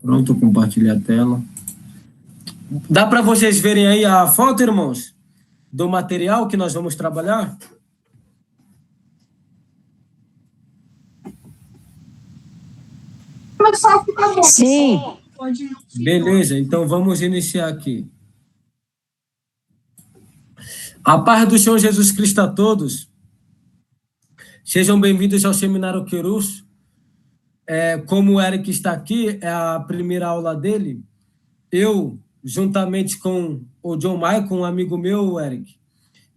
Pronto, compartilhar a tela. Dá para vocês verem aí a foto, irmãos, do material que nós vamos trabalhar? Sim. Beleza, então vamos iniciar aqui. A paz do Senhor Jesus Cristo a todos. Sejam bem-vindos ao Seminário Querus. Como o Eric está aqui, é a primeira aula dele. Eu, juntamente com o John Michael, um amigo meu, Eric,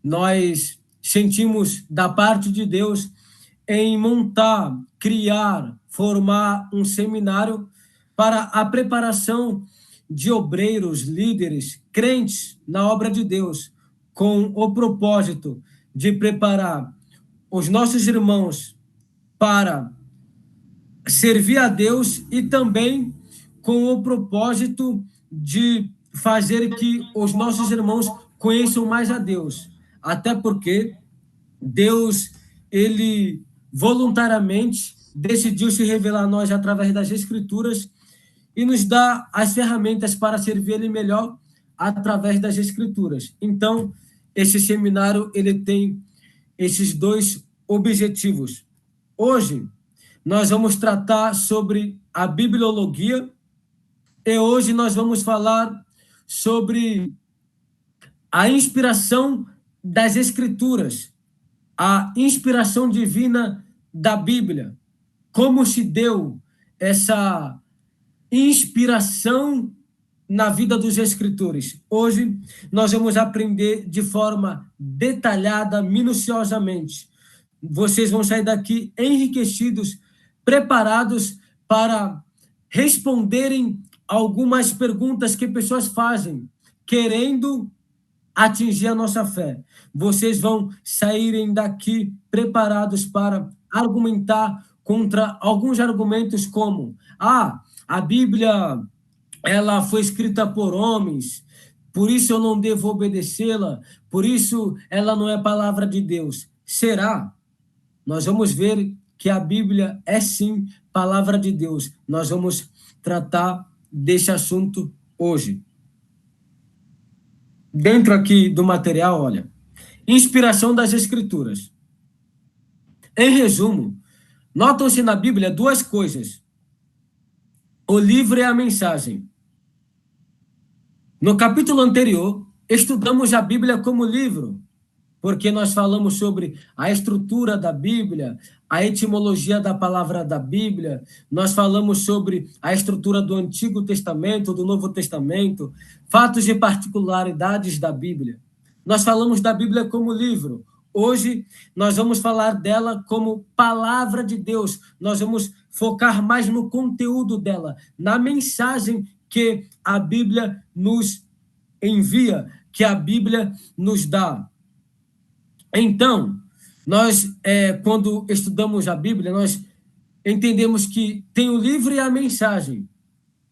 nós sentimos da parte de Deus em montar, criar, formar um seminário para a preparação de obreiros, líderes, crentes na obra de Deus, com o propósito de preparar os nossos irmãos para servir a Deus e também com o propósito de fazer que os nossos irmãos conheçam mais a Deus. Até porque Deus, ele voluntariamente decidiu se revelar a nós através das Escrituras e nos dá as ferramentas para servir ele melhor através das Escrituras. Então, esse seminário, ele tem esses dois objetivos. Hoje, nós vamos tratar sobre a bibliologia e hoje nós vamos falar sobre a inspiração das Escrituras, a inspiração divina da Bíblia, como se deu essa inspiração na vida dos escritores. Hoje nós vamos aprender de forma detalhada, minuciosamente. Vocês vão sair daqui enriquecidos, preparados para responderem algumas perguntas que pessoas fazem, querendo atingir a nossa fé. Vocês vão saírem daqui preparados para argumentar contra alguns argumentos como: a Bíblia, ela foi escrita por homens, por isso eu não devo obedecê-la, por isso ela não é palavra de Deus. Será? Nós vamos ver que a Bíblia é sim palavra de Deus. Nós vamos tratar desse assunto hoje. Dentro aqui do material, olha, inspiração das Escrituras. Em resumo, notam-se na Bíblia duas coisas: o livro e a mensagem. No capítulo anterior, estudamos a Bíblia como livro, porque nós falamos sobre a estrutura da Bíblia, a etimologia da palavra da Bíblia, nós falamos sobre a estrutura do Antigo Testamento, do Novo Testamento, fatos e particularidades da Bíblia. Nós falamos da Bíblia como livro. Hoje, nós vamos falar dela como palavra de Deus. Nós vamos focar mais no conteúdo dela, na mensagem que a Bíblia nos envia, que a Bíblia nos dá. Então, nós, quando estudamos a Bíblia, nós entendemos que tem o livro e a mensagem.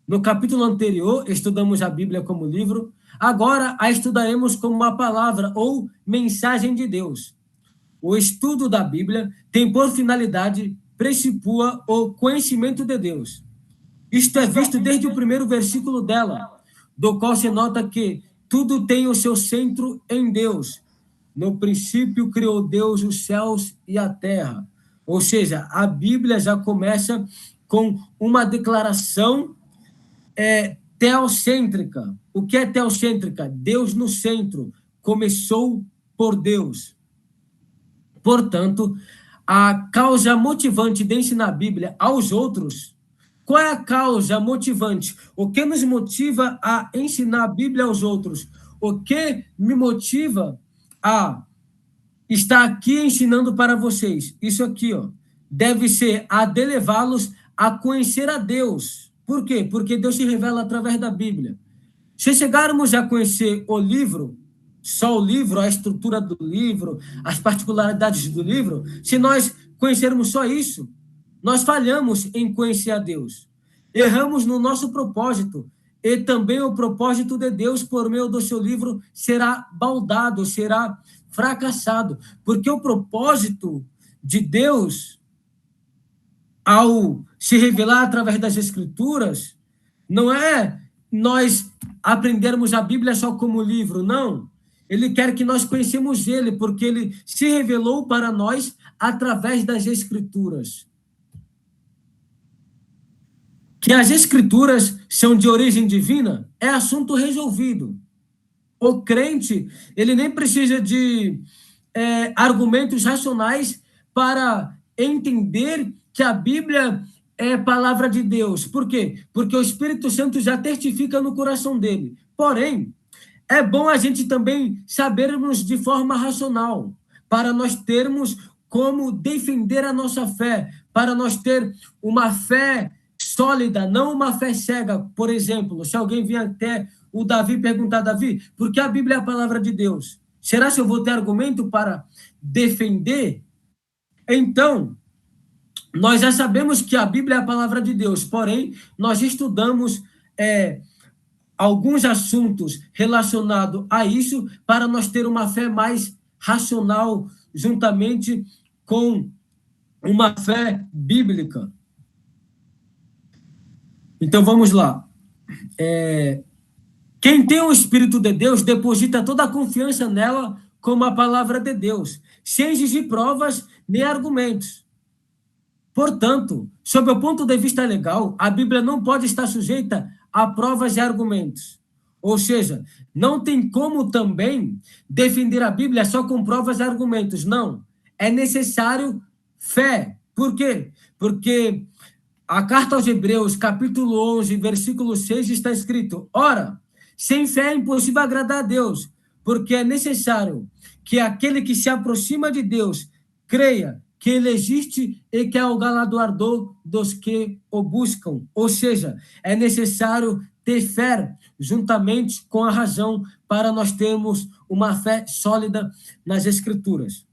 No capítulo anterior, estudamos a Bíblia como livro, agora a estudaremos como uma palavra ou mensagem de Deus. O estudo da Bíblia tem por finalidade pressupor o conhecimento de Deus. Isto é visto desde o primeiro versículo dela, do qual se nota que tudo tem o seu centro em Deus. No princípio criou Deus os céus e a terra. Ou seja, a Bíblia já começa com uma declaração teocêntrica. O que é teocêntrica? Deus no centro. Começou por Deus. Portanto, a causa motivante de ensinar a Bíblia aos outros. Qual é a causa motivante? O que nos motiva a ensinar a Bíblia aos outros? O que me motiva a estar aqui ensinando para vocês? Isso aqui, ó, deve ser a de levá-los a conhecer a Deus. Por quê? Porque Deus se revela através da Bíblia. Se chegarmos a conhecer o livro, só o livro, a estrutura do livro, as particularidades do livro, se nós conhecermos só isso, nós falhamos em conhecer a Deus. Erramos no nosso propósito. E também o propósito de Deus, por meio do seu livro, será baldado, será fracassado. Porque o propósito de Deus, ao se revelar através das Escrituras, não é nós aprendermos a Bíblia só como livro, não. Ele quer que nós conhecemos ele, porque ele se revelou para nós através das Escrituras. Que as Escrituras são de origem divina é assunto resolvido. O crente, ele nem precisa de argumentos racionais para entender que a Bíblia é palavra de Deus. Por quê? Porque o Espírito Santo já testifica no coração dele. Porém, é bom a gente também sabermos de forma racional, para nós termos como defender a nossa fé, para nós ter uma fé sólida, não uma fé cega. Por exemplo, se alguém vier até o Davi perguntar, Davi, por que a Bíblia é a palavra de Deus? Será que eu vou ter argumento para defender? Então, nós já sabemos que a Bíblia é a palavra de Deus, porém, nós estudamos alguns assuntos relacionados a isso para nós ter uma fé mais racional, juntamente com uma fé bíblica. Então, vamos lá. Quem tem o Espírito de Deus deposita toda a confiança nela como a palavra de Deus, sem exigir provas nem argumentos. Portanto, sob o ponto de vista legal, a Bíblia não pode estar sujeita a provas e argumentos. Ou seja, não tem como também defender a Bíblia só com provas e argumentos. Não. É necessário fé. Por quê? Porque a carta aos Hebreus, capítulo 11, versículo 6, está escrito: ora, sem fé é impossível agradar a Deus, porque é necessário que aquele que se aproxima de Deus creia que ele existe e que é o galardoador dos que o buscam. Ou seja, é necessário ter fé juntamente com a razão para nós termos uma fé sólida nas Escrituras.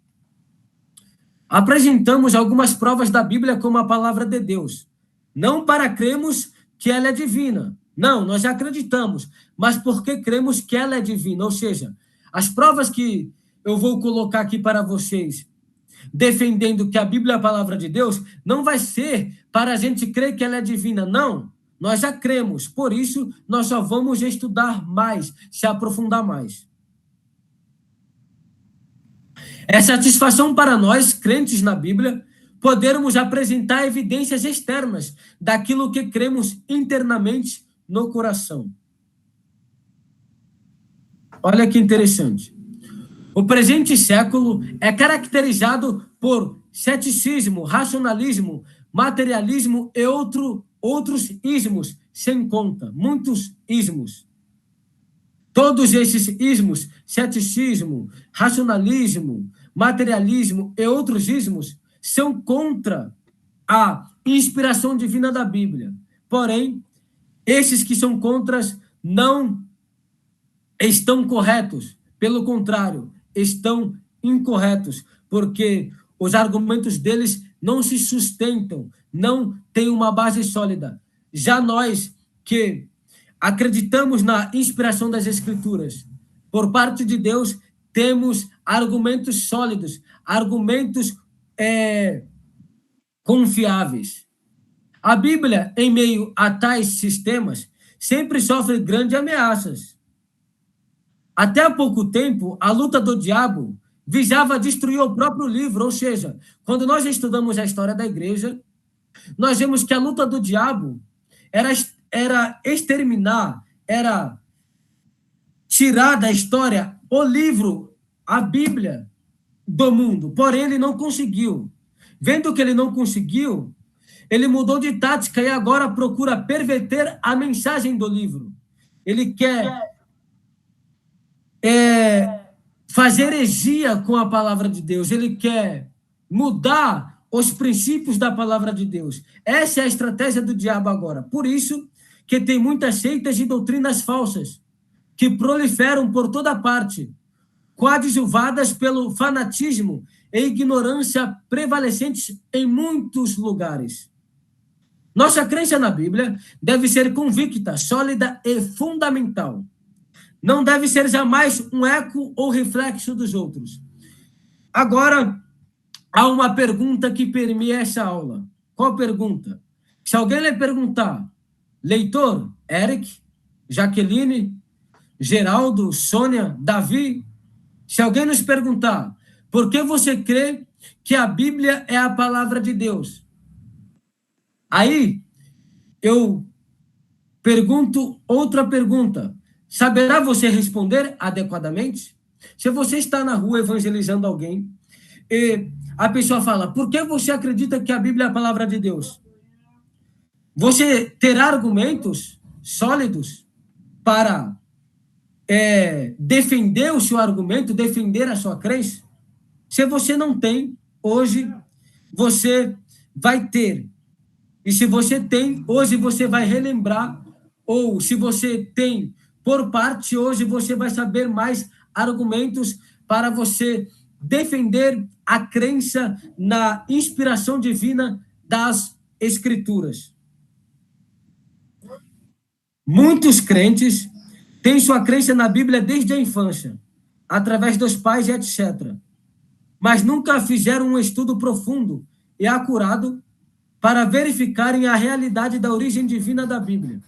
Apresentamos algumas provas da Bíblia como a palavra de Deus, não para crermos que ela é divina. Não, nós já acreditamos, mas porque cremos que ela é divina. Ou seja, as provas que eu vou colocar aqui para vocês, defendendo que a Bíblia é a palavra de Deus, não vai ser para a gente crer que ela é divina, não. Nós já cremos, por isso nós só vamos estudar mais, se aprofundar mais. É satisfação para nós, crentes na Bíblia, podermos apresentar evidências externas daquilo que cremos internamente no coração. Olha que interessante. O presente século é caracterizado por ceticismo, racionalismo, materialismo e outros ismos, sem conta, muitos ismos. Todos esses ismos, ceticismo, racionalismo, materialismo e outros ismos, são contra a inspiração divina da Bíblia. Porém, esses que são contras não estão corretos. Pelo contrário, estão incorretos, porque os argumentos deles não se sustentam, não têm uma base sólida. Já nós que acreditamos na inspiração das Escrituras, por parte de Deus, temos argumentos sólidos, argumentos confiáveis. A Bíblia, em meio a tais sistemas, sempre sofre grandes ameaças. Até há pouco tempo, a luta do diabo visava destruir o próprio livro, ou seja, quando nós estudamos a história da igreja, nós vemos que a luta do diabo era exterminar, era tirar da história o livro, a Bíblia, do mundo. Porém, ele não conseguiu. Vendo que ele não conseguiu, ele mudou de tática e agora procura perverter a mensagem do livro. Ele quer fazer heresia com a palavra de Deus. Ele quer mudar os princípios da palavra de Deus. Essa é a estratégia do diabo agora. Por isso que tem muitas seitas e doutrinas falsas que proliferam por toda parte, coadjuvadas pelo fanatismo e ignorância prevalecentes em muitos lugares. Nossa crença na Bíblia deve ser convicta, sólida e fundamental. Não deve ser jamais um eco ou reflexo dos outros. Agora, há uma pergunta que permeia essa aula. Qual pergunta? Se alguém lhe perguntar, leitor, Eric, Jaqueline, Geraldo, Sônia, Davi. Se alguém nos perguntar, por que você crê que a Bíblia é a palavra de Deus? Aí, eu pergunto outra pergunta. Saberá você responder adequadamente? Se você está na rua evangelizando alguém e a pessoa fala, por que você acredita que a Bíblia é a palavra de Deus? Você terá argumentos sólidos para defender o seu argumento, defender a sua crença? Se você não tem, hoje você vai ter. E se você tem, hoje você vai relembrar. Ou se você tem por parte, hoje você vai saber mais argumentos para você defender a crença na inspiração divina das Escrituras. Muitos crentes têm sua crença na Bíblia desde a infância, através dos pais e etc., mas nunca fizeram um estudo profundo e acurado para verificarem a realidade da origem divina da Bíblia.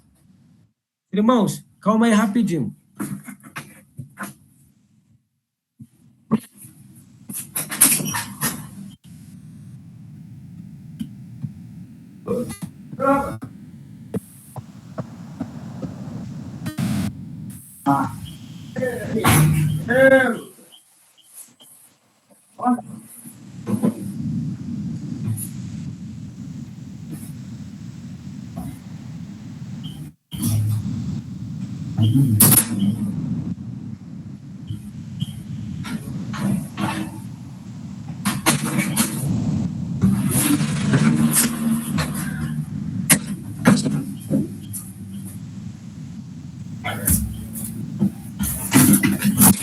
Irmãos, calma aí rapidinho.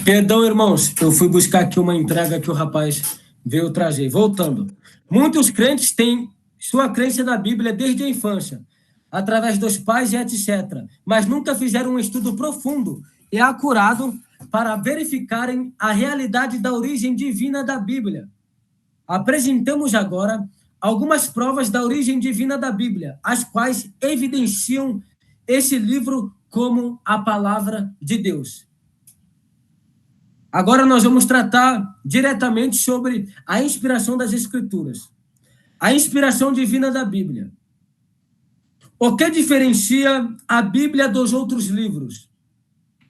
Perdão, irmãos, eu fui buscar aqui uma entrega que o rapaz veio trazer. Voltando. Muitos crentes têm sua crença na Bíblia desde a infância, através dos pais e etc., mas nunca fizeram um estudo profundo e acurado para verificarem a realidade da origem divina da Bíblia. Apresentamos agora algumas provas da origem divina da Bíblia, as quais evidenciam esse livro como a palavra de Deus. Agora nós vamos tratar diretamente sobre a inspiração das Escrituras. A inspiração divina da Bíblia. O que diferencia a Bíblia dos outros livros?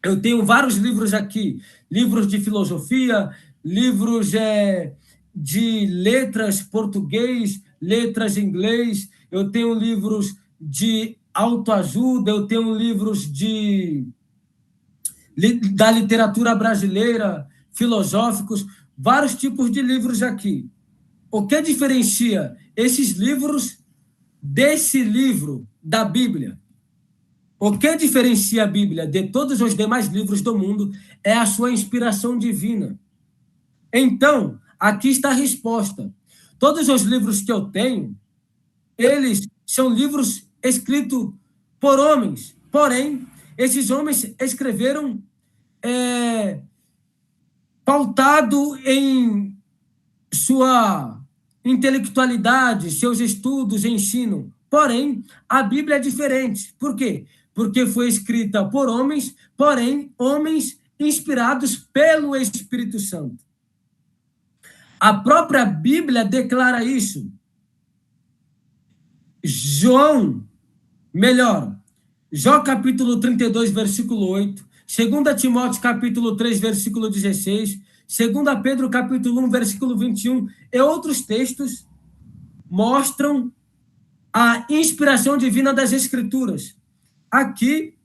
Eu tenho vários livros aqui, livros de filosofia, livros de letras português, letras inglês, eu tenho livros de autoajuda, eu tenho livros da literatura brasileira, filosóficos, vários tipos de livros aqui. O que diferencia esses livros desse livro da Bíblia? O que diferencia a Bíblia de todos os demais livros do mundo é a sua inspiração divina. Então, aqui está a resposta. Todos os livros que eu tenho, eles são livros escritos por homens, porém, esses homens escreveram pautado em sua intelectualidade, seus estudos, ensino. Porém, a Bíblia é diferente. Por quê? Porque foi escrita por homens, porém, homens inspirados pelo Espírito Santo. A própria Bíblia declara isso. João capítulo 32, versículo 8, 2 Timóteo capítulo 3, versículo 16, 2 Pedro capítulo 1, versículo 21, e outros textos mostram a inspiração divina das Escrituras. Aqui,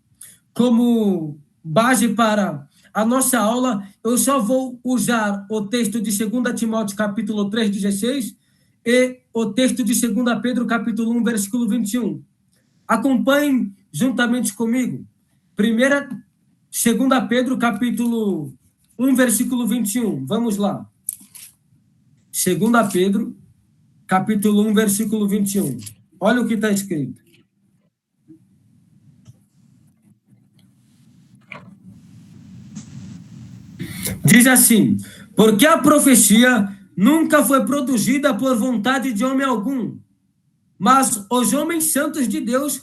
como base para a nossa aula, eu só vou usar o texto de 2 Timóteo capítulo 3, 16 e o texto de 2 Pedro capítulo 1, versículo 21. Acompanhem juntamente comigo. 2 Pedro capítulo 1, versículo 21. Vamos lá. 2 Pedro capítulo 1, versículo 21. Olha o que está escrito. Diz assim: porque a profecia nunca foi produzida por vontade de homem algum, mas os homens santos de Deus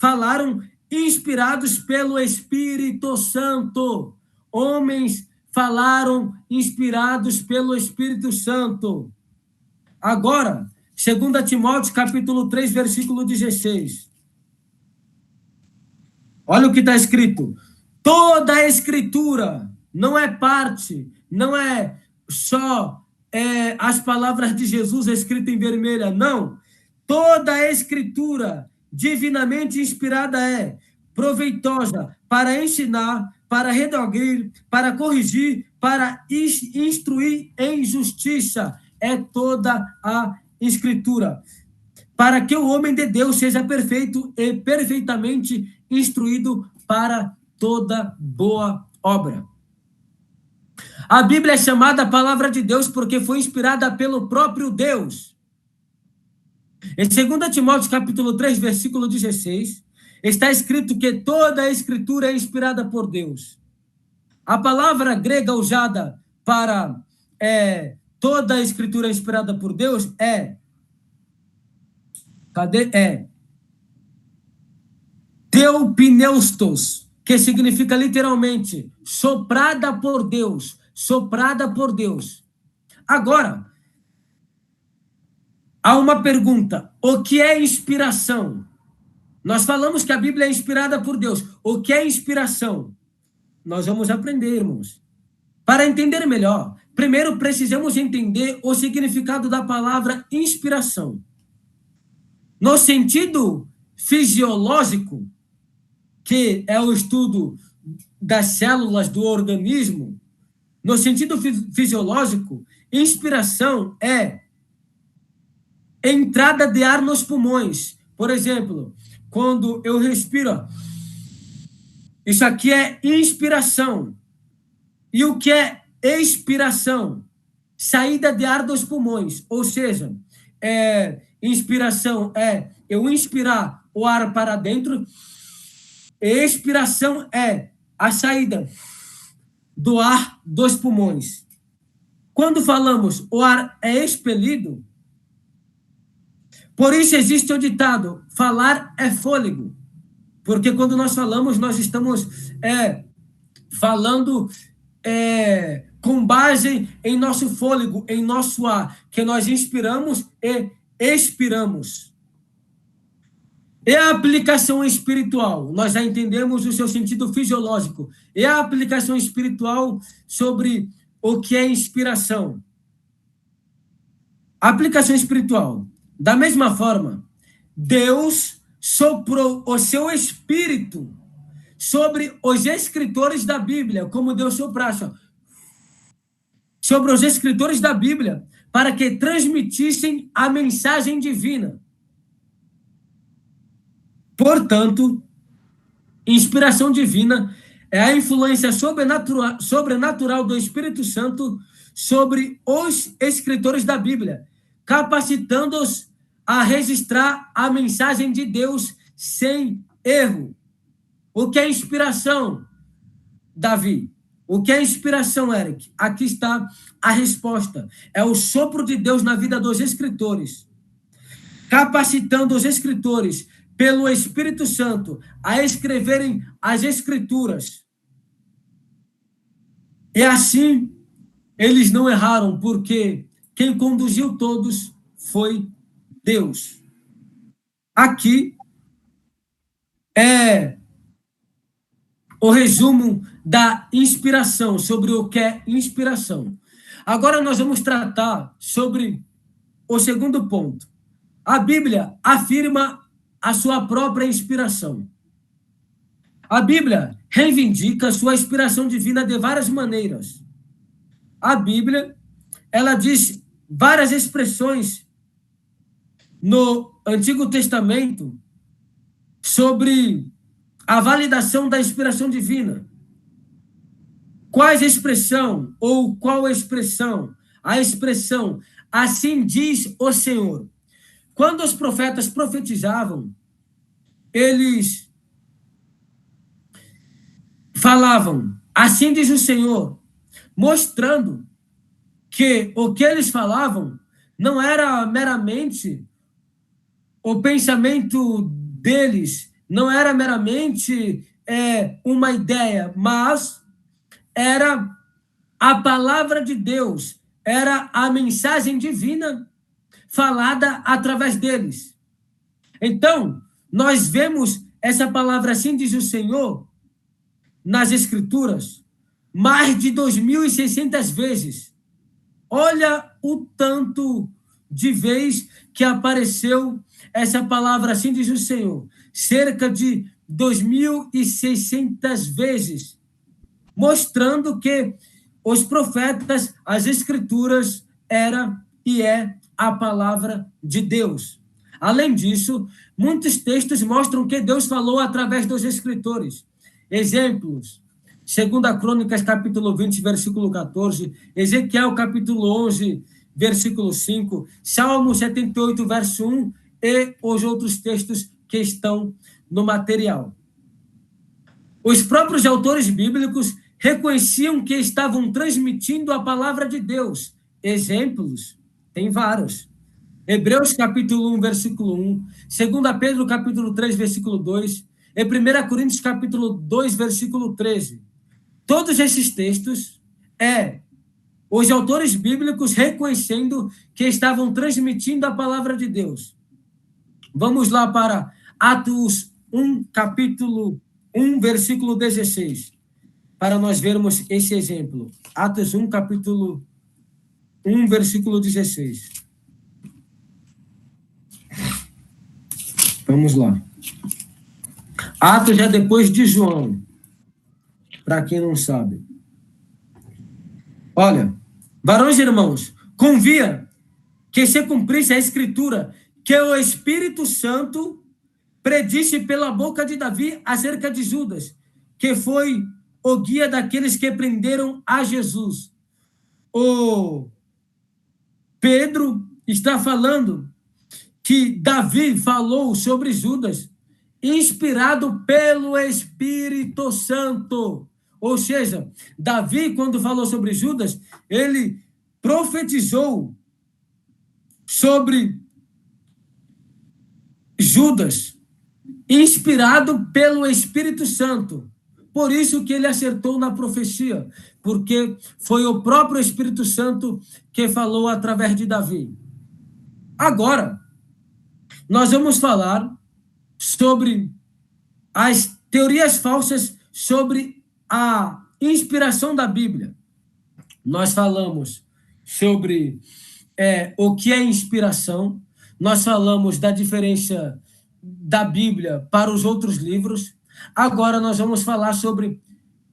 falaram inspirados pelo Espírito Santo. Homens falaram inspirados pelo Espírito Santo. Agora, 2 Timóteo, capítulo 3, versículo 16. Olha o que está escrito. Toda a Escritura não é parte, não é só as palavras de Jesus escritas em vermelha, não. Toda a Escritura divinamente inspirada é proveitosa para ensinar, para redarguir, para corrigir, para instruir em justiça. É toda a Escritura. Para que o homem de Deus seja perfeito e perfeitamente instruído para toda boa obra. A Bíblia é chamada Palavra de Deus porque foi inspirada pelo próprio Deus. Em 2 Timóteo, capítulo 3, versículo 16, está escrito que toda a Escritura é inspirada por Deus. A palavra grega usada para toda a Escritura inspirada por Deus é Theopneustos, que significa literalmente soprada por Deus. Soprada por Deus. Agora, há uma pergunta. O que é inspiração? Nós falamos que a Bíblia é inspirada por Deus. O que é inspiração? Nós vamos aprender, irmãos. Para entender melhor, primeiro precisamos entender o significado da palavra inspiração. No sentido fisiológico, que é o estudo das células do organismo, no sentido fisiológico, inspiração é entrada de ar nos pulmões. Por exemplo, quando eu respiro, isso aqui é inspiração. E o que é expiração? Saída de ar dos pulmões. Ou seja, inspiração é eu inspirar o ar para dentro. Expiração é a saída do ar dos pulmões. Quando falamos o ar é expelido, por isso existe o ditado, falar é fôlego. Porque quando nós falamos, nós estamos falando com base em nosso fôlego, em nosso ar, que nós inspiramos e expiramos. E a aplicação espiritual? Nós já entendemos o seu sentido fisiológico. E a aplicação espiritual sobre o que é inspiração? A aplicação espiritual. Da mesma forma, Deus soprou o seu espírito sobre os escritores da Bíblia, como Deus soprasse, sobre os escritores da Bíblia, para que transmitissem a mensagem divina. Portanto, inspiração divina é a influência sobrenatural do Espírito Santo sobre os escritores da Bíblia, capacitando-os a registrar a mensagem de Deus sem erro. O que é inspiração, Davi? O que é inspiração, Eric? Aqui está a resposta. É o sopro de Deus na vida dos escritores, capacitando os escritores pelo Espírito Santo a escreverem as Escrituras. E assim, eles não erraram, porque quem conduziu todos foi Deus. Aqui é o resumo da inspiração, sobre o que é inspiração. Agora nós vamos tratar sobre o segundo ponto. A Bíblia afirma a sua própria inspiração. A Bíblia reivindica sua inspiração divina de várias maneiras. A Bíblia, ela diz várias expressões no Antigo Testamento sobre a validação da inspiração divina. Qual expressão ou qual expressão? A expressão, assim diz o Senhor. Quando os profetas profetizavam, eles falavam, assim diz o Senhor, mostrando que o que eles falavam não era meramente o pensamento deles não era meramente uma ideia, mas era a palavra de Deus, era a mensagem divina falada através deles. Então, nós vemos essa palavra, assim diz o Senhor, nas Escrituras, mais de 2.600 vezes. Olha o tanto de vez que apareceu essa palavra, assim diz o Senhor. Cerca de 2.600 vezes. Mostrando que os profetas, as Escrituras, era e é a palavra de Deus. Além disso, muitos textos mostram que Deus falou através dos escritores. Exemplos: 2 Crônicas, capítulo 20, versículo 14, Ezequiel, capítulo 11, versículo 5, Salmo 78, verso 1, e os outros textos que estão no material. Os próprios autores bíblicos reconheciam que estavam transmitindo a palavra de Deus. Exemplos, tem vários. Hebreus, capítulo 1, versículo 1, 2 Pedro, capítulo 3, versículo 2, e 1 Coríntios, capítulo 2, versículo 13. Todos esses textos os autores bíblicos reconhecendo que estavam transmitindo a palavra de Deus. Vamos lá para Atos 1, capítulo 1, versículo 16, para nós vermos esse exemplo. Atos 1, capítulo 1, versículo 16. Vamos lá. Atos é depois de João, para quem não sabe. Olha, varões e irmãos, convia que se cumprisse a Escritura, que o Espírito Santo predisse pela boca de Davi acerca de Judas, que foi o guia daqueles que prenderam a Jesus. O Pedro está falando que Davi falou sobre Judas, inspirado pelo Espírito Santo. Ou seja, Davi, quando falou sobre Judas, ele profetizou sobre Judas, inspirado pelo Espírito Santo. Por isso que ele acertou na profecia, porque foi o próprio Espírito Santo que falou através de Davi. Agora, nós vamos falar sobre as teorias falsas sobre a inspiração da Bíblia. Nós falamos sobre o que é inspiração, nós falamos da diferença da Bíblia para os outros livros. Agora nós vamos falar sobre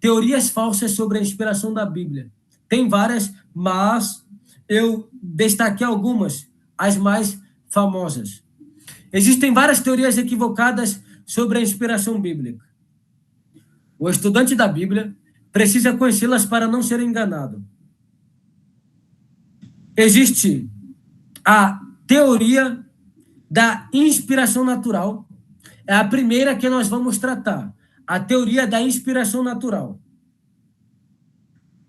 teorias falsas sobre a inspiração da Bíblia. Tem várias, mas eu destaquei algumas, as mais famosas. Existem várias teorias equivocadas sobre a inspiração bíblica. O estudante da Bíblia precisa conhecê-las para não ser enganado. Existe a teoria da inspiração natural. É a primeira que nós vamos tratar. A teoria da inspiração natural.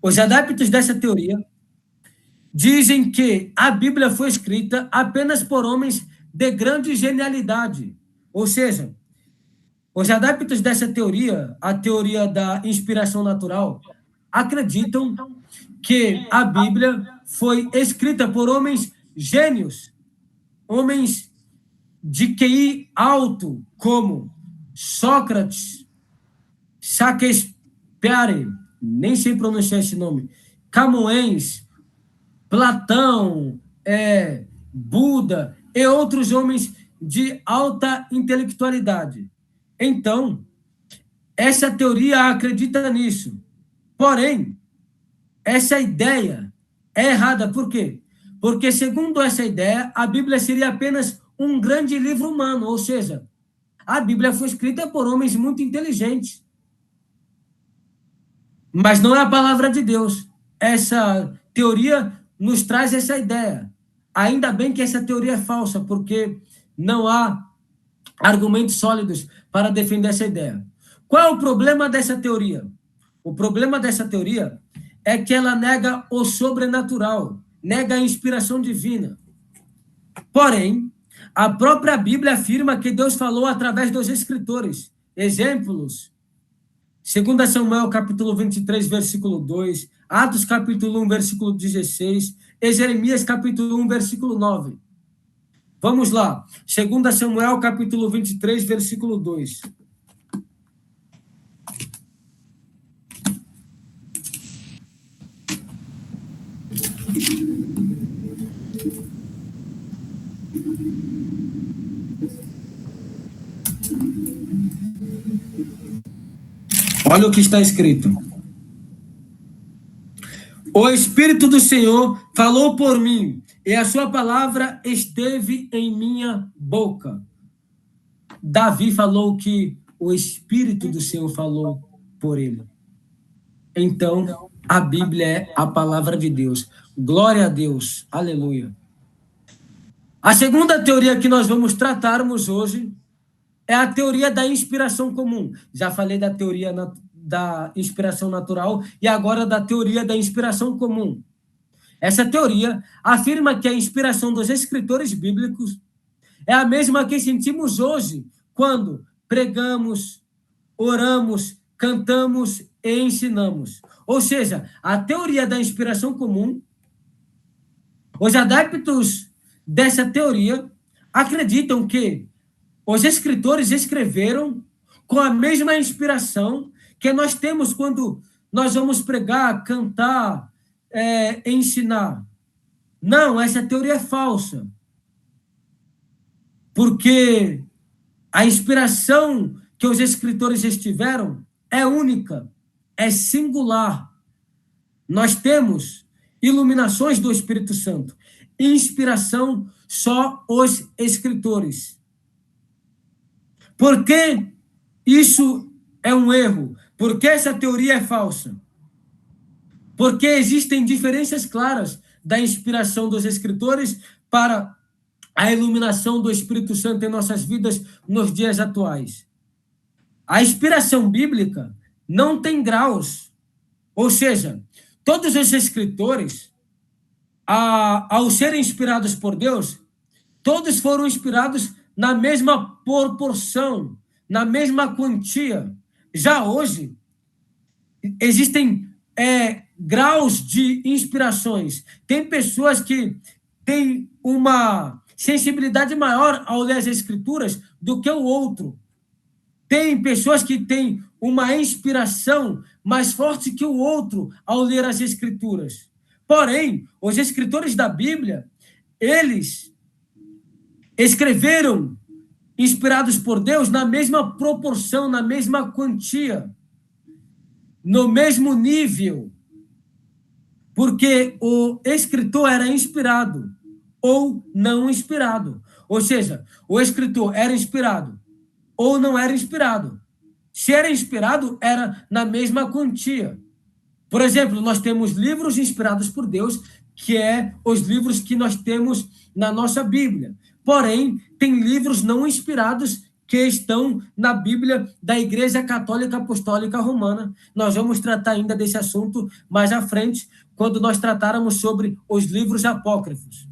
Os adeptos dessa teoria dizem que a Bíblia foi escrita apenas por homens de grande genialidade. Ou seja, os adeptos dessa teoria, a teoria da inspiração natural, acreditam que a Bíblia foi escrita por homens gênios, homens de QI alto, como Sócrates, Shakespeare, nem sei pronunciar esse nome, Camões, Platão, Buda e outros homens de alta intelectualidade. Então, essa teoria acredita nisso. Porém, essa ideia é errada. Por quê? Porque, segundo essa ideia, a Bíblia seria apenas um grande livro humano, ou seja, a Bíblia foi escrita por homens muito inteligentes. Mas não é a palavra de Deus. Essa teoria nos traz essa ideia. Ainda bem que essa teoria é falsa, porque não há argumentos sólidos para defender essa ideia. Qual é o problema dessa teoria? O problema dessa teoria é que ela nega o sobrenatural, nega a inspiração divina. Porém, A própria Bíblia afirma que Deus falou através dos escritores. Exemplos: 2 Samuel, capítulo 23, versículo 2, Atos, capítulo 1, versículo 16, e Jeremias, capítulo 1, versículo 9. Vamos lá. 2 Samuel, capítulo 23, versículo 2. Olha o que está escrito. O Espírito do Senhor falou por mim, e a sua palavra esteve em minha boca. Davi falou que o Espírito do Senhor falou por ele. Então, a Bíblia é a palavra de Deus. Glória a Deus. Aleluia. A segunda teoria que nós vamos tratarmos hoje é a teoria da inspiração comum. Já falei da teoria da inspiração natural e agora da teoria da inspiração comum. Essa teoria afirma que a inspiração dos escritores bíblicos é a mesma que sentimos hoje quando pregamos, oramos, cantamos e ensinamos. Ou seja, a teoria da inspiração comum, os adeptos dessa teoria acreditam que os escritores escreveram com a mesma inspiração que nós temos quando nós vamos pregar, cantar, ensinar. Não, essa teoria é falsa. Porque a inspiração que os escritores estiveram é única, é singular. Nós temos iluminações do Espírito Santo. Inspiração só os escritores. Por que isso é um erro? Por que essa teoria é falsa? Porque existem diferenças claras da inspiração dos escritores para a iluminação do Espírito Santo em nossas vidas nos dias atuais. A inspiração bíblica não tem graus. Ou seja, todos os escritores, ao serem inspirados por Deus, todos foram inspirados na mesma proporção, na mesma quantia. Já hoje, existem graus de inspirações. Tem pessoas que têm uma sensibilidade maior ao ler as Escrituras do que o outro. Tem pessoas que têm uma inspiração mais forte que o outro ao ler as Escrituras. Porém, os escritores da Bíblia, eles escreveram inspirados por Deus na mesma proporção, na mesma quantia, no mesmo nível, porque o escritor era inspirado ou não inspirado. Ou seja, o escritor era inspirado ou não era inspirado. Se era inspirado, era na mesma quantia. Por exemplo, nós temos livros inspirados por Deus, que é os livros que nós temos na nossa Bíblia. Porém, tem livros não inspirados que estão na Bíblia da Igreja Católica Apostólica Romana. Nós vamos tratar ainda desse assunto mais à frente, quando nós tratarmos sobre os livros apócrifos.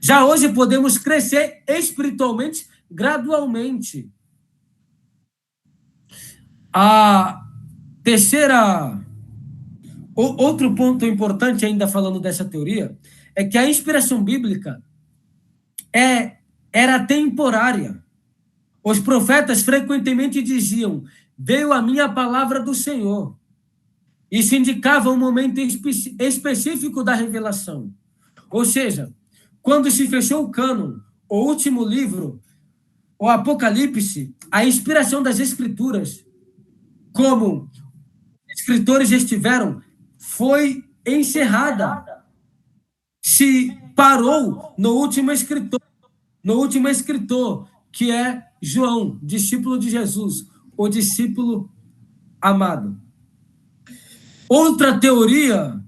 Já hoje podemos crescer espiritualmente gradualmente. Outro ponto importante ainda falando dessa teoria é que a inspiração bíblica era temporária. Os profetas frequentemente diziam: veio a minha palavra do Senhor. Isso indicava um momento específico da revelação. Ou seja, quando se fechou o cânon, o último livro, o Apocalipse, a inspiração das Escrituras, como escritores estiveram, foi encerrada. Se parou no último escritor, que é João, discípulo de Jesus, o discípulo amado. Outra teoria,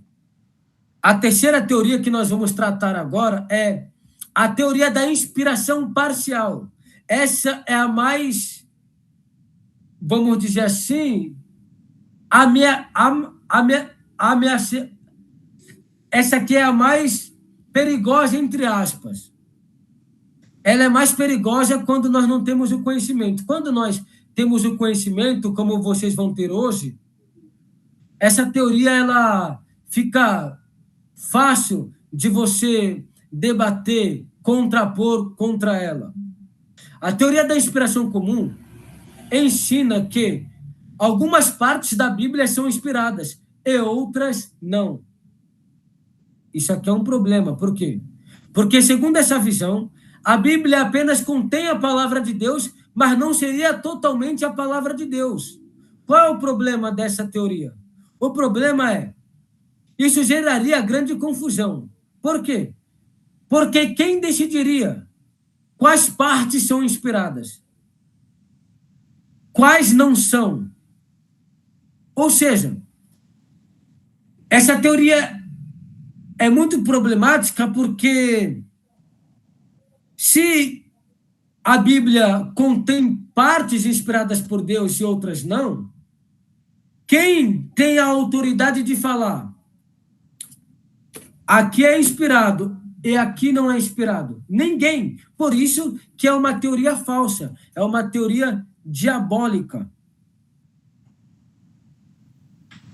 a terceira teoria que nós vamos tratar agora é a teoria da inspiração parcial. Essa é a mais, vamos dizer assim, essa aqui é a mais perigosa, entre aspas. ela é mais perigosa quando nós não temos o conhecimento. Quando nós temos o conhecimento, como vocês vão ter hoje, essa teoria ela fica fácil de você debater, contrapor contra ela. A teoria da inspiração comum ensina que algumas partes da Bíblia são inspiradas e outras não. Isso aqui é um problema. Por quê? Porque, segundo essa visão, a Bíblia apenas contém a palavra de Deus, mas não seria totalmente a palavra de Deus. Qual é o problema dessa teoria? O problema é, isso geraria grande confusão. Por quê? Porque quem decidiria quais partes são inspiradas? Quais não são? Ou seja, essa teoria é muito problemática porque se a Bíblia contém partes inspiradas por Deus e outras não, quem tem a autoridade de falar aqui é inspirado e aqui não é inspirado? Ninguém. Por isso que é uma teoria falsa, é uma teoria diabólica.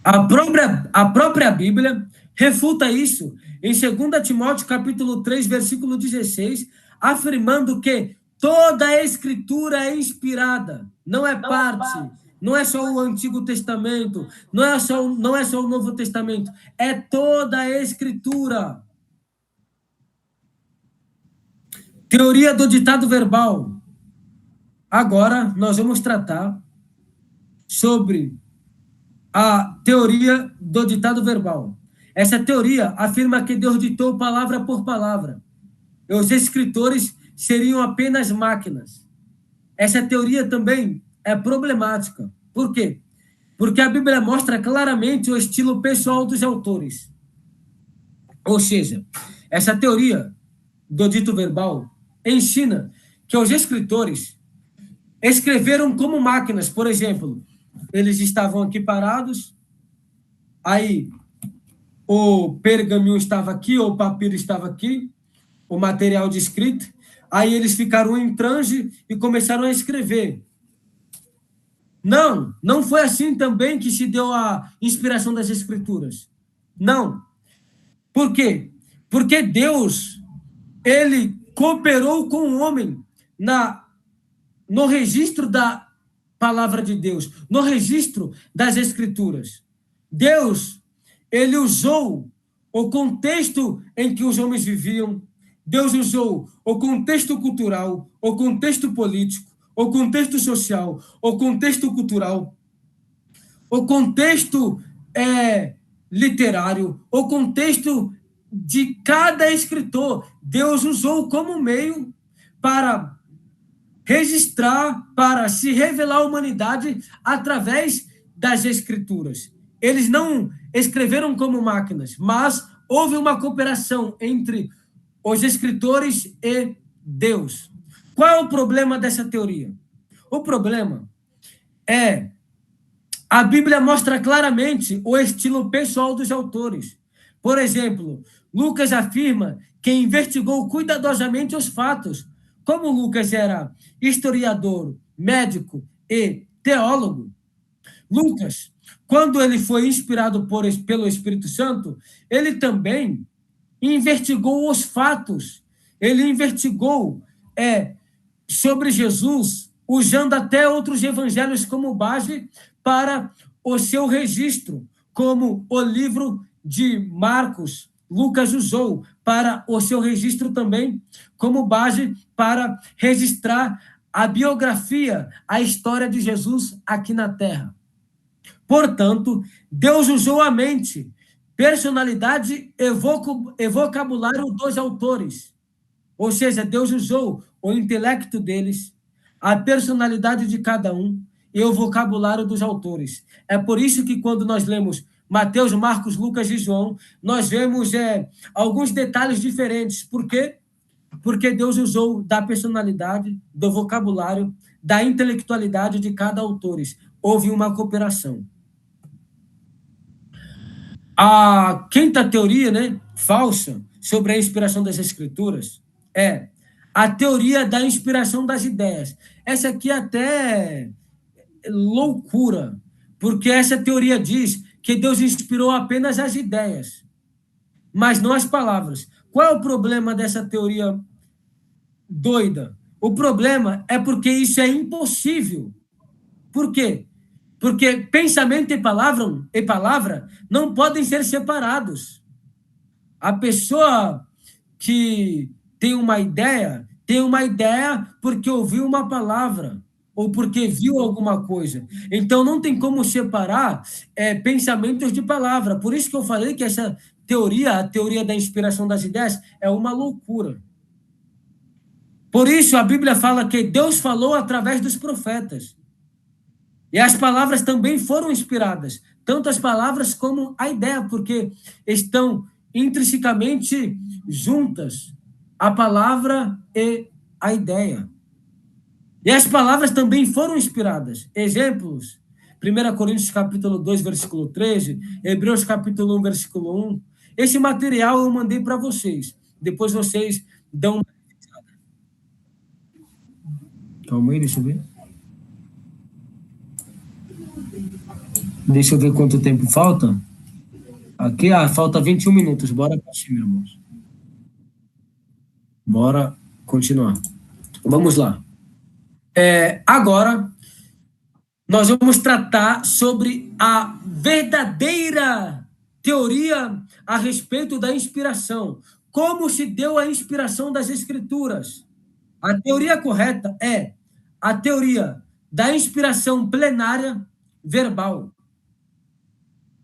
A própria Bíblia refuta isso em 2 Timóteo capítulo 3, versículo 16, afirmando que toda a escritura é inspirada, não é parte, não é só o Antigo Testamento, não é só o Novo Testamento, é toda a escritura. Teoria do ditado verbal. Agora nós vamos tratar sobre a teoria do ditado verbal. Essa teoria afirma que Deus ditou palavra por palavra. E os escritores seriam apenas máquinas. Essa teoria também é problemática. Por quê? Porque a Bíblia mostra claramente o estilo pessoal dos autores. Ou seja, essa teoria do dito verbal ensina que os escritores escreveram como máquinas. Por exemplo, eles estavam aqui parados, aí o pergaminho estava aqui, ou o papiro estava aqui, o material de escrita, aí eles ficaram em transe e começaram a escrever. Não foi assim também que se deu a inspiração das escrituras. Não. Por quê? Porque Deus, ele cooperou com o homem no registro da palavra de Deus, no registro das escrituras. Deus, ele usou o contexto em que os homens viviam, Deus usou o contexto cultural, o contexto político, o contexto social, o contexto cultural, o contexto literário, o contexto de cada escritor. Deus usou como meio para registrar, para se revelar à humanidade através das escrituras. Eles não escreveram como máquinas, mas houve uma cooperação entre os escritores e Deus. Qual é o problema dessa teoria? O problema é a Bíblia mostra claramente o estilo pessoal dos autores. Por exemplo, Lucas afirma que investigou cuidadosamente os fatos. Como Lucas era historiador, médico e teólogo, Lucas, quando ele foi inspirado pelo Espírito Santo, ele também investigou os fatos. Ele investigou sobre Jesus, usando até outros evangelhos como base para o seu registro, como o livro de Marcos, Lucas usou para o seu registro também, como base para registrar a biografia, a história de Jesus aqui na Terra. Portanto, Deus usou a mente, personalidade e vocabulário dos autores. Ou seja, Deus usou o intelecto deles, a personalidade de cada um e o vocabulário dos autores. É por isso que quando nós lemos Mateus, Marcos, Lucas e João, nós vemos alguns detalhes diferentes. Por quê? Porque Deus usou da personalidade, do vocabulário, da intelectualidade de cada autor. Houve uma cooperação. A quinta teoria, falsa, sobre a inspiração das escrituras é a teoria da inspiração das ideias. Essa aqui é até loucura, porque essa teoria diz que Deus inspirou apenas as ideias, mas não as palavras. Qual é o problema dessa teoria doida? O problema é porque isso é impossível. Por quê? Porque pensamento e palavra não podem ser separados. A pessoa que tem uma ideia porque ouviu uma palavra ou porque viu alguma coisa. Então, não tem como separar pensamentos de palavra. Por isso que eu falei que essa teoria, a teoria da inspiração das ideias, é uma loucura. Por isso, a Bíblia fala que Deus falou através dos profetas. E as palavras também foram inspiradas, tanto as palavras como a ideia, porque estão intrinsecamente juntas, a palavra e a ideia. E as palavras também foram inspiradas. Exemplos: 1 Coríntios capítulo 2, versículo 13, Hebreus capítulo 1, versículo 1. Esse material eu mandei para vocês. Depois vocês dão uma... Calma aí, deixa eu ver. Deixa eu ver quanto tempo falta. Aqui, falta 21 minutos. Bora partir, meus irmãos. Bora continuar. Vamos lá. Agora, nós vamos tratar sobre a verdadeira teoria a respeito da inspiração. Como se deu a inspiração das Escrituras? A teoria correta é a teoria da inspiração plenária verbal.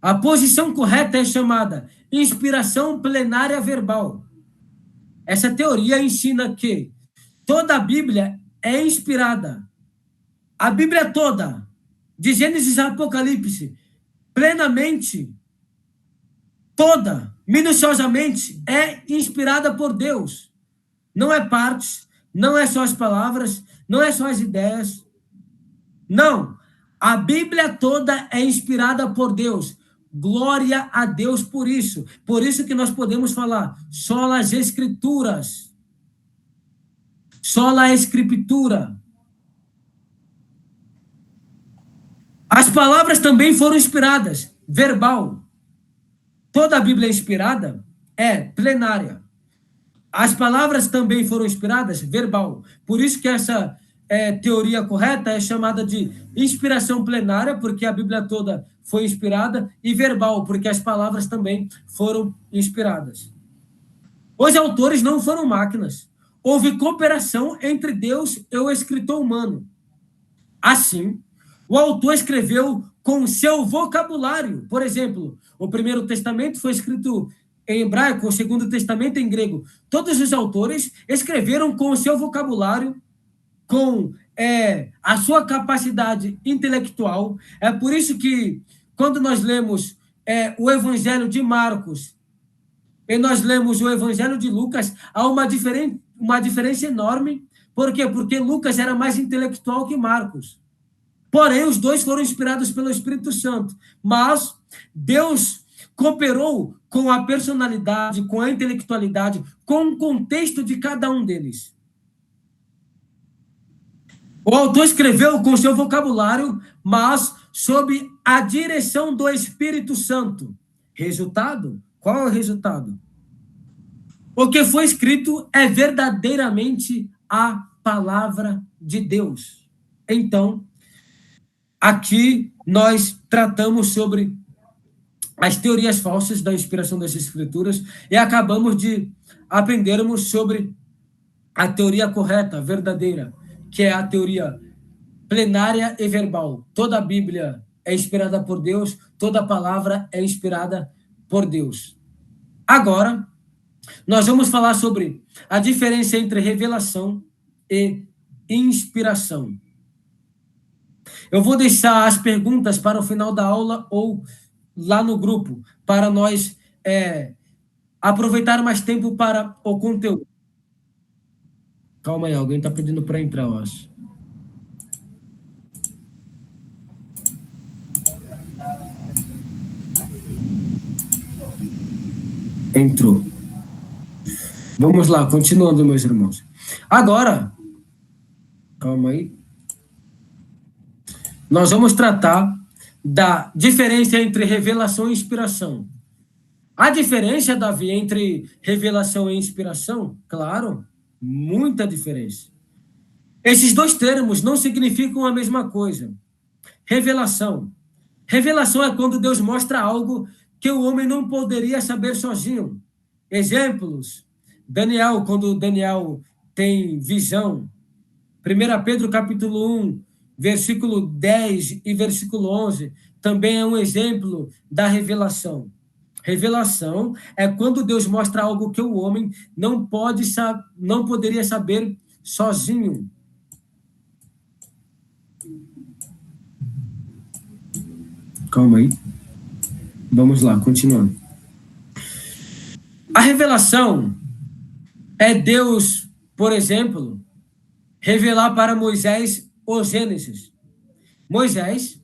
A posição correta é chamada inspiração plenária verbal. Essa teoria ensina que toda a Bíblia é inspirada. A Bíblia toda, de Gênesis a Apocalipse, plenamente, toda, minuciosamente, é inspirada por Deus. Não é partes, não é só as palavras, não é só as ideias. Não. A Bíblia toda é inspirada por Deus. Glória a Deus por isso. Por isso que nós podemos falar sola as Escrituras. Sola a Escritura. As palavras também foram inspiradas. Verbal. Toda a Bíblia inspirada é plenária. As palavras também foram inspiradas. Verbal. Por isso que essa teoria correta é chamada de inspiração plenária, porque a Bíblia toda foi inspirada, e verbal, porque as palavras também foram inspiradas. Os autores não foram máquinas. Houve cooperação entre Deus e o escritor humano. Assim, o autor escreveu com seu vocabulário. Por exemplo, o Primeiro Testamento foi escrito em hebraico, o Segundo Testamento em grego. Todos os autores escreveram com o seu vocabulário, com a sua capacidade intelectual. É por isso que, quando nós lemos o Evangelho de Marcos e nós lemos o Evangelho de Lucas, há uma diferença enorme. Por quê? Porque Lucas era mais intelectual que Marcos. Porém, os dois foram inspirados pelo Espírito Santo. Mas Deus cooperou com a personalidade, com a intelectualidade, com o contexto de cada um deles. O autor escreveu com seu vocabulário, mas sob a direção do Espírito Santo. Resultado? Qual é o resultado? O que foi escrito é verdadeiramente a palavra de Deus. Então, aqui nós tratamos sobre as teorias falsas da inspiração das Escrituras e acabamos de aprendermos sobre a teoria correta, verdadeira, que é a teoria plenária e verbal. Toda a Bíblia é inspirada por Deus, toda a palavra é inspirada por Deus. Agora, nós vamos falar sobre a diferença entre revelação e inspiração. Eu vou deixar as perguntas para o final da aula ou lá no grupo, para nós aproveitar mais tempo para o conteúdo. Calma aí, alguém está pedindo para entrar, eu acho. Entrou. Vamos lá, continuando, meus irmãos. Agora, calma aí. Nós vamos tratar da diferença entre revelação e inspiração. A diferença, Davi, entre revelação e inspiração, claro, muita diferença. Esses dois termos não significam a mesma coisa. Revelação. Revelação é quando Deus mostra algo que o homem não poderia saber sozinho. Exemplos. Daniel, quando Daniel tem visão. 1 Pedro capítulo 1, versículo 10 e versículo 11, também é um exemplo da revelação. Revelação é quando Deus mostra algo que o homem não poderia saber sozinho. Calma aí. Vamos lá, continuando. A revelação é Deus, por exemplo, revelar para Moisés o Gênesis. Moisés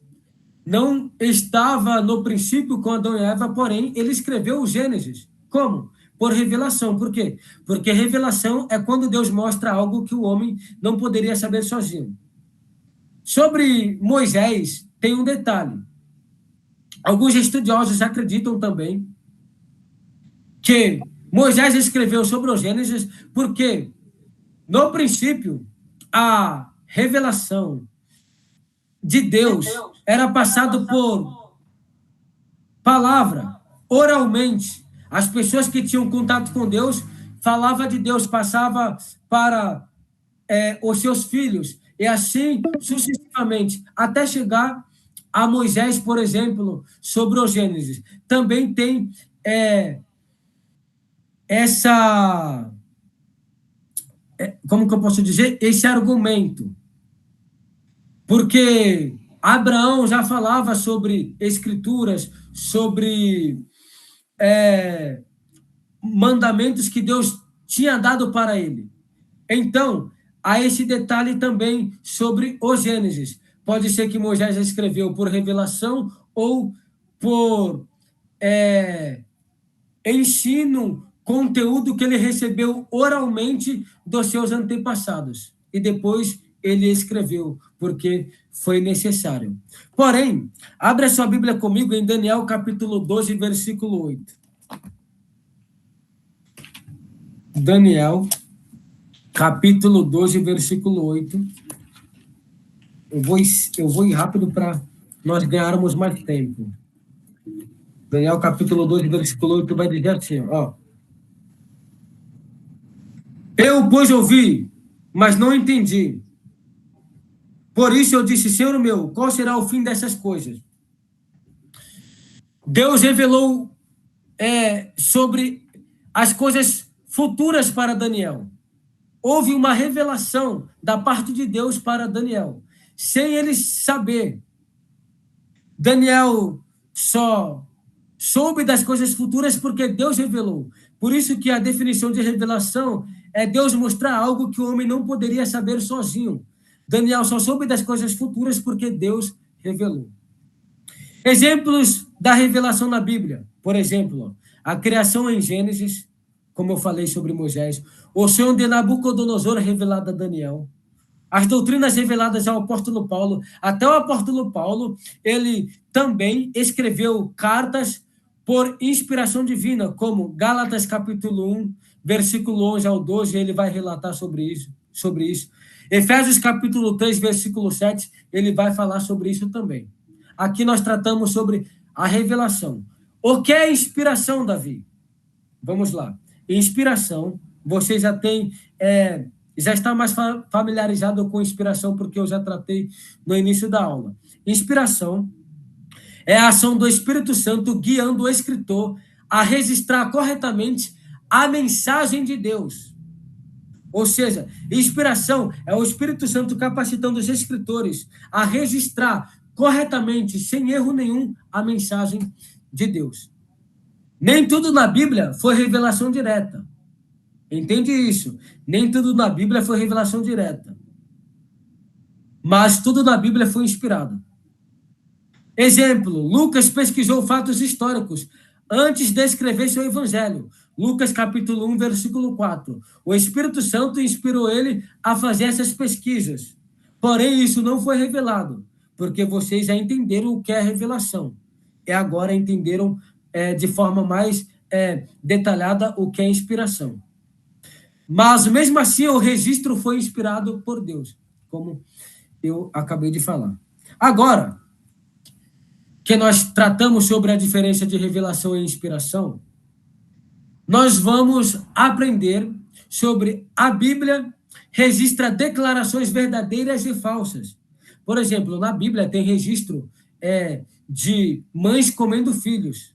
não estava no princípio com Adão e Eva, porém, ele escreveu o Gênesis. Como? Por revelação. Por quê? Porque revelação é quando Deus mostra algo que o homem não poderia saber sozinho. Sobre Moisés, tem um detalhe. Alguns estudiosos acreditam também que Moisés escreveu sobre o Gênesis porque, no princípio, a revelação de Deus era passado por palavra, oralmente. As pessoas que tinham contato com Deus falavam de Deus, passava para os seus filhos, e assim sucessivamente, até chegar a Moisés, por exemplo, sobre o Gênesis. Também tem como que eu posso dizer? Esse argumento. Porque Abraão já falava sobre escrituras, sobre mandamentos que Deus tinha dado para ele. Então, há esse detalhe também sobre o Gênesis. Pode ser que Moisés escreveu por revelação ou por ensino, conteúdo que ele recebeu oralmente dos seus antepassados. E depois ele escreveu, porque foi necessário. Porém, abra sua Bíblia comigo em Daniel capítulo 12, versículo 8. Daniel, capítulo 12, versículo 8. Eu vou ir rápido para nós ganharmos mais tempo. Daniel, capítulo 12, versículo 8, vai dizer assim, ó. Eu, pois, ouvi, mas não entendi. Por isso eu disse, Senhor meu, qual será o fim dessas coisas? Deus revelou sobre as coisas futuras para Daniel. Houve uma revelação da parte de Deus para Daniel, sem ele saber. Daniel só soube das coisas futuras porque Deus revelou. Por isso que a definição de revelação é Deus mostrar algo que o homem não poderia saber sozinho. Daniel só soube das coisas futuras porque Deus revelou. Exemplos da revelação na Bíblia. Por exemplo, a criação em Gênesis, como eu falei sobre Moisés, o sonho de Nabucodonosor revelado a Daniel, as doutrinas reveladas ao apóstolo Paulo. Até o apóstolo Paulo, ele também escreveu cartas por inspiração divina, como Gálatas capítulo 1, versículo 11 ao 12, ele vai relatar sobre isso. Efésios capítulo 3, versículo 7, ele vai falar sobre isso também. Aqui nós tratamos sobre a revelação. O que é inspiração, Davi? Vamos lá. Inspiração, você já tem, já está mais familiarizado com inspiração, porque eu já tratei no início da aula. Inspiração é a ação do Espírito Santo guiando o escritor a registrar corretamente a mensagem de Deus. Ou seja, inspiração é o Espírito Santo capacitando os escritores a registrar corretamente, sem erro nenhum, a mensagem de Deus. Nem tudo na Bíblia foi revelação direta. Entende isso? Nem tudo na Bíblia foi revelação direta. Mas tudo na Bíblia foi inspirado. Exemplo, Lucas pesquisou fatos históricos antes de escrever seu evangelho. Lucas capítulo 1, versículo 4. O Espírito Santo inspirou ele a fazer essas pesquisas. Porém, isso não foi revelado, porque vocês já entenderam o que é revelação. E agora entenderam de forma mais detalhada o que é inspiração. Mas, mesmo assim, o registro foi inspirado por Deus, como eu acabei de falar. Agora, que nós tratamos sobre a diferença de revelação e inspiração, nós vamos aprender sobre a Bíblia registra declarações verdadeiras e falsas. Por exemplo, na Bíblia tem registro de mães comendo filhos.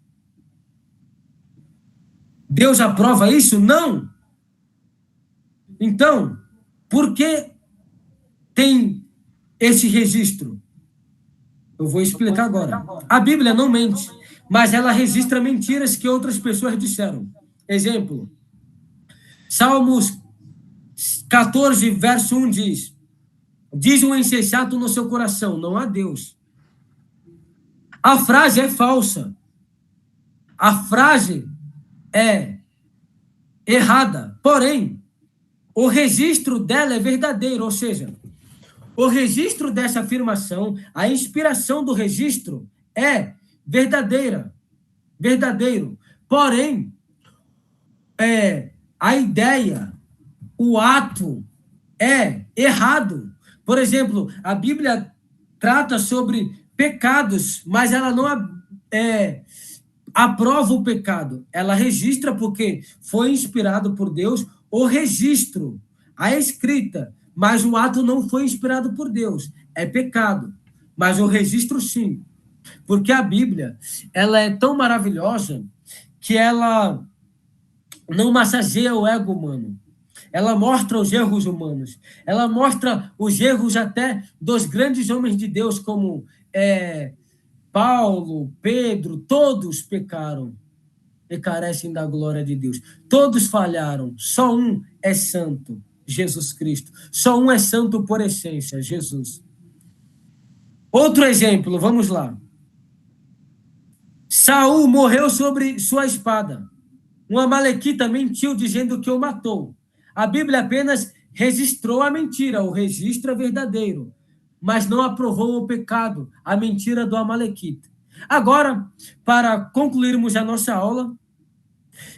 Deus aprova isso? Não! Então, por que tem esse registro? Eu vou explicar agora. A Bíblia não mente, mas ela registra mentiras que outras pessoas disseram. Exemplo, Salmos 14, verso 1 diz: diz um insensato no seu coração, não há Deus. A frase é falsa. A frase é errada. Porém, o registro dela é verdadeiro, ou seja, o registro dessa afirmação, a inspiração do registro é verdadeira, verdadeiro. Porém, a ideia, o ato é errado. Por exemplo, a Bíblia trata sobre pecados, mas ela não aprova o pecado. Ela registra porque foi inspirado por Deus o registro, a escrita, mas o ato não foi inspirado por Deus. É pecado, mas o registro sim. Porque a Bíblia, ela é tão maravilhosa que ela não massageia o ego humano. Ela mostra os erros humanos. Ela mostra os erros até dos grandes homens de Deus, como Paulo, Pedro, todos pecaram e carecem da glória de Deus. Todos falharam. Só um é santo, Jesus Cristo. Só um é santo por essência, Jesus. Outro exemplo, vamos lá. Saul morreu sobre sua espada. Um amalequita mentiu dizendo que o matou. A Bíblia apenas registrou a mentira, o registro é verdadeiro, mas não aprovou o pecado, a mentira do amalequita. Agora, para concluirmos a nossa aula,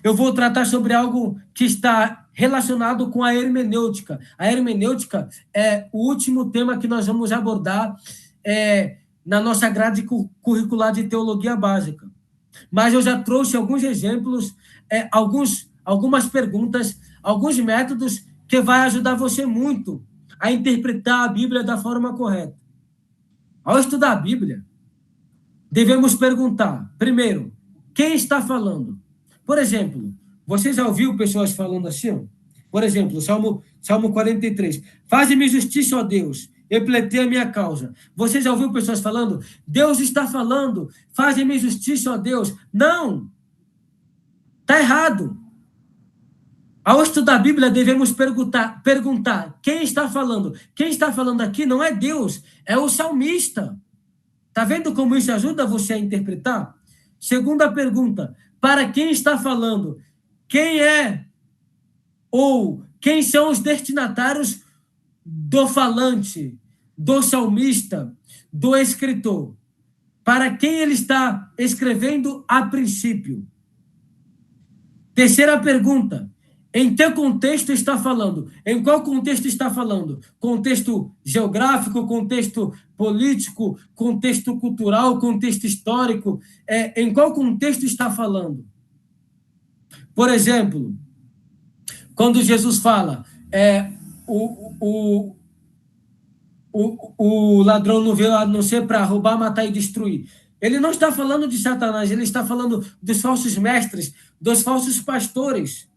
eu vou tratar sobre algo que está relacionado com a hermenêutica. A hermenêutica é o último tema que nós vamos abordar na nossa grade curricular de teologia básica. Mas eu já trouxe alguns exemplos, algumas perguntas, alguns métodos que vai ajudar você muito a interpretar a Bíblia da forma correta. Ao estudar a Bíblia, devemos perguntar, primeiro, quem está falando? Por exemplo, você já ouviu pessoas falando assim? Por exemplo, Salmo 43. Faze-me justiça, ó Deus, e pleiteia a minha causa. Você já ouviu pessoas falando? Deus está falando, faze-me justiça, ó Deus. Não! Está errado. Ao estudar a Bíblia, devemos perguntar quem está falando. Quem está falando aqui não é Deus, é o salmista. Está vendo como isso ajuda você a interpretar? Segunda pergunta, para quem está falando? Quem é ou quem são os destinatários do falante, do salmista, do escritor? Para quem ele está escrevendo a princípio? Terceira pergunta, em que contexto está falando? Em qual contexto está falando? Contexto geográfico, contexto político, contexto cultural, contexto histórico? Em qual contexto está falando? Por exemplo, quando Jesus fala, o ladrão não veio a não ser para roubar, matar e destruir. Ele não está falando de Satanás, ele está falando dos falsos mestres, dos falsos pastores.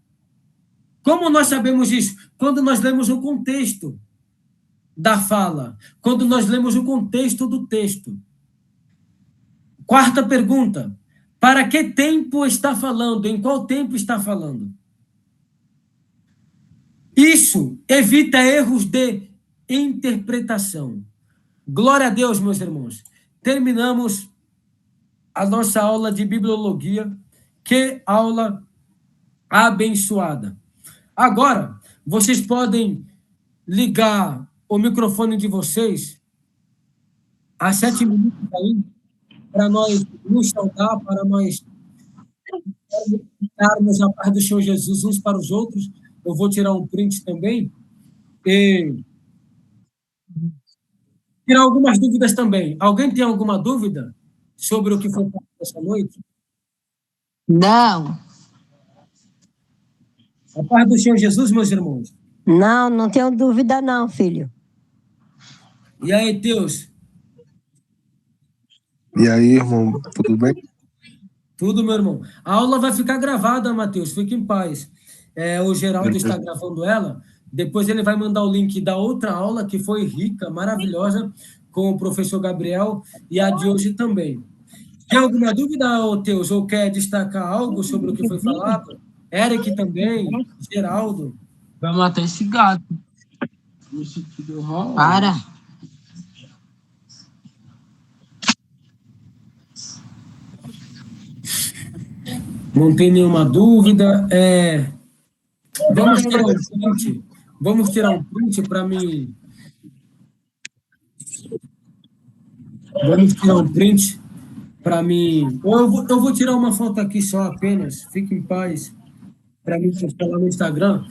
Como nós sabemos isso? Quando nós lemos o contexto da fala, quando nós lemos o contexto do texto. Quarta pergunta, para que tempo está falando? Em qual tempo está falando? Isso evita erros de interpretação. Glória a Deus, meus irmãos. Terminamos a nossa aula de bibliologia. Que aula abençoada. Agora, vocês podem ligar o microfone de vocês há 7 minutos aí, para nós nos saudar, para nós darmos a paz do Senhor Jesus uns para os outros. Eu vou tirar um print também e tirar algumas dúvidas também. Alguém tem alguma dúvida sobre o que foi falado essa noite? Não. A paz do Senhor Jesus, meus irmãos. Não, não tenho dúvida não, filho. E aí, Teus? E aí, irmão, tudo bem? Tudo, meu irmão. A aula vai ficar gravada, Matheus, fique em paz. O Geraldo está gravando ela, depois ele vai mandar o link da outra aula, que foi rica, maravilhosa, com o professor Gabriel, e a de hoje também. Tem alguma dúvida, Teus, ou quer destacar algo sobre o que foi falado? Eric também, Geraldo. Vai matar esse gato. Para. Não tem nenhuma dúvida. Vamos tirar um print para mim. Vamos tirar um print para mim. Ou eu vou tirar uma foto aqui só apenas. Fique em paz. Para mim postar lá no Instagram.